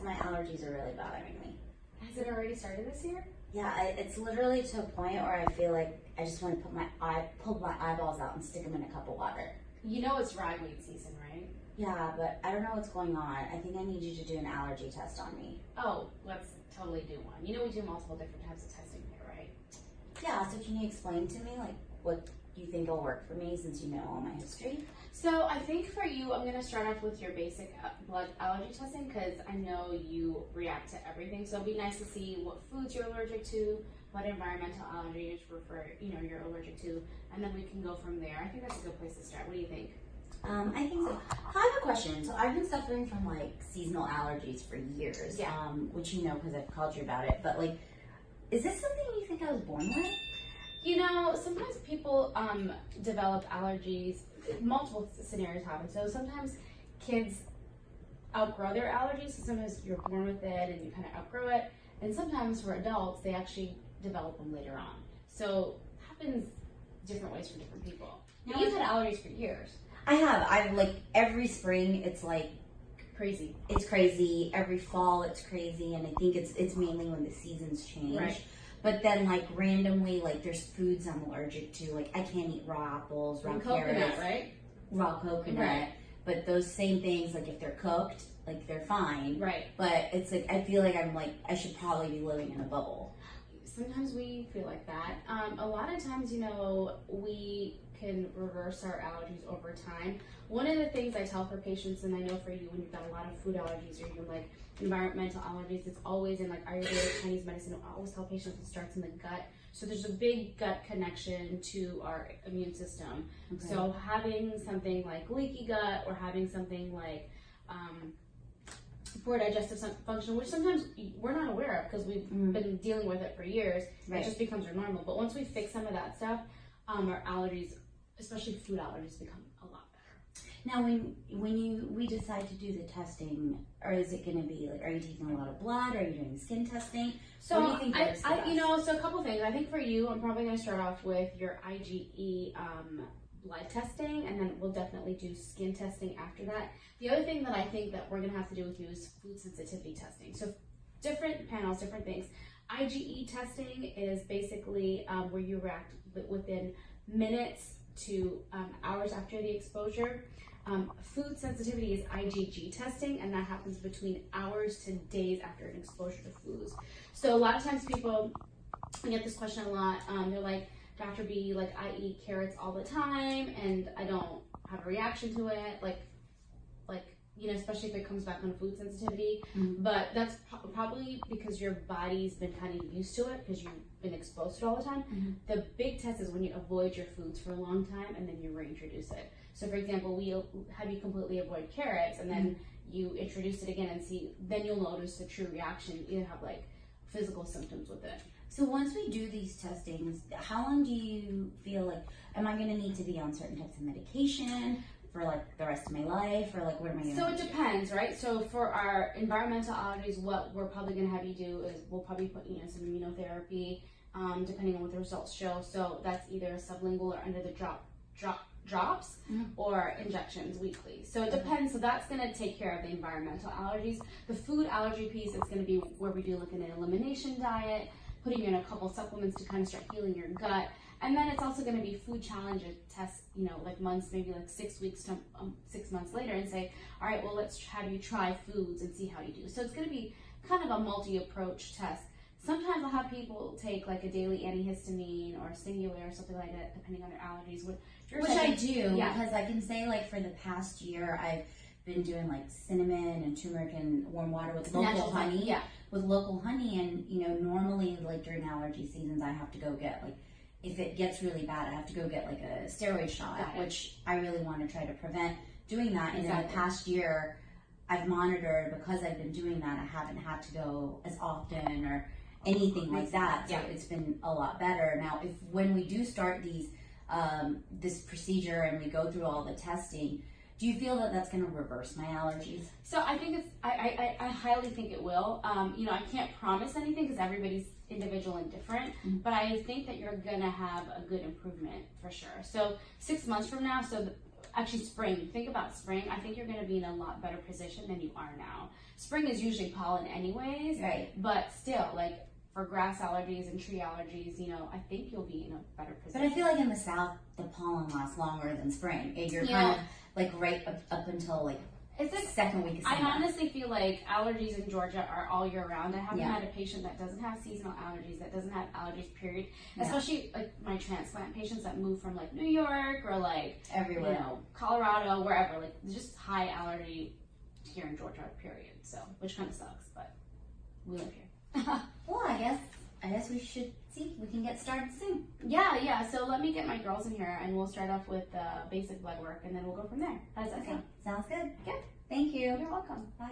because my allergies are really bothering me. Has it already started this year? Yeah, it's literally to a point where I feel like I just want to pull my eyeballs out and stick them in a cup of water. You know it's ragweed season, right? Yeah, but I don't know what's going on. I think I need you to do an allergy test on me. Oh, let's totally do one. You know we do multiple different types of testing here, right? Yeah, so can you explain to me like what you think will work for me since you know all my history? So I think for you, I'm going to start off with your basic blood allergy testing because I know you react to everything. So it'd be nice to see what foods you're allergic to, what environmental allergies you're allergic to, and then we can go from there. I think that's a good place to start. What do you think? I think so. I have a question. So I've been suffering from like seasonal allergies for years, which you know because I've called you about it. But like, is this something you think I was born with? You know, sometimes people develop allergies. Multiple scenarios happen. So sometimes kids outgrow their allergies. So sometimes you're born with it and you kind of outgrow it. And sometimes for adults, they actually develop them later on. So it happens different ways for different people. Now, you've had allergies for years. I have. I've like every spring, it's like crazy. It's crazy. Every fall, it's crazy. And I think it's mainly when the seasons change. Right. But then, like, randomly, like, there's foods I'm allergic to. Like, I can't eat raw apples, raw carrots. Right? Raw coconut. Right. But those same things, like, if they're cooked, like, they're fine. Right. But it's like, I feel like I should probably be living in a bubble. Sometimes we feel like that. A lot of times, we can reverse our allergies over time. One of the things I tell for patients, and I know for you when you've got a lot of food allergies or even like environmental allergies, it's always in like Ayurvedic Chinese medicine. I always tell patients it starts in the gut. So there's a big gut connection to our immune system. Okay. So having something like leaky gut or having something like poor digestive function, which sometimes we're not aware of because we've been dealing with it for years, it just becomes our normal. But once we fix some of that stuff, our allergies, especially food allergies, become a lot better. Now, when we decide to do the testing, or is it going to be like, are you taking a lot of blood? Are you doing skin testing? So what do you think so a couple things. I think for you, I'm probably going to start off with your IgE blood testing, and then we'll definitely do skin testing after that. The other thing that I think that we're going to have to do with you is food sensitivity testing. So different panels, different things. IgE testing is basically where you react within minutes to hours after the exposure. Food sensitivity is IgG testing, and that happens between hours to days after an exposure to foods. So a lot of times people, I get this question a lot, they're like, Dr. B, like I eat carrots all the time and I don't have a reaction to it, especially if it comes back on food sensitivity. But that's probably because your body's been kind of used to it because you've been exposed to it all the time. The big test is when you avoid your foods for a long time and then you reintroduce it. So for example, we'll have you completely avoid carrots and then you introduce it again and then you'll notice the true reaction. You have like physical symptoms with it. So once we do these testings, how long do you feel like, am I going to need to be on certain types of medication for like the rest of my life, or like what am I going to do? So it depends, right? So for our environmental allergies, what we're probably going to have you do is we'll probably put some immunotherapy, depending on what the results show. So that's either sublingual or under the drops or injections weekly. So it depends. So that's going to take care of the environmental allergies. The food allergy piece is going to be where we do like an elimination diet, putting you in a couple supplements to kind of start healing your gut. And then it's also going to be food challenge tests, like months, maybe like 6 weeks to 6 months later, and say, all right, well, let's have you try foods and see how you do. So it's going to be kind of a multi-approach test. Sometimes I'll have people take like a daily antihistamine or Singulair or something like that, depending on their allergies. Which I do, because I can say like for the past year, I've been doing like cinnamon and turmeric and warm water with local honey. Yeah. With local honey, and normally like during allergy seasons, I have to go get like, if it gets really bad, I have to go get like a steroid shot, which I really want to try to prevent doing that. And in the past year, I've monitored, because I've been doing that, I haven't had to go as often or anything like that. So it's been a lot better. Now, when we do start this procedure and we go through all the testing, do you feel that that's going to reverse my allergies? So I think I highly think it will. I can't promise anything because everybody's individual and different, but I think that you're going to have a good improvement for sure. So 6 months from now, actually spring. Think about spring. I think you're going to be in a lot better position than you are now. Spring is usually pollen anyways. Right. But still, like for grass allergies and tree allergies, you know, I think you'll be in a better position. But I feel like in the South, the pollen lasts longer than spring. And you're kind of like right up until like it's like second week of summer. I honestly feel like allergies in Georgia are all year round. I haven't had a patient that doesn't have seasonal allergies, that doesn't have allergies, period. Yeah. Especially like my transplant patients that move from like New York or like everywhere, you know, Colorado, wherever. Like just high allergy here in Georgia, period. So, which kind of sucks, but we live here. Well, I guess we should see. We can get started soon. Yeah. So let me get my girls in here, and we'll start off with basic blood work, and then we'll go from there. How does that sound? Sounds good. Good. Thank you. You're welcome. Bye.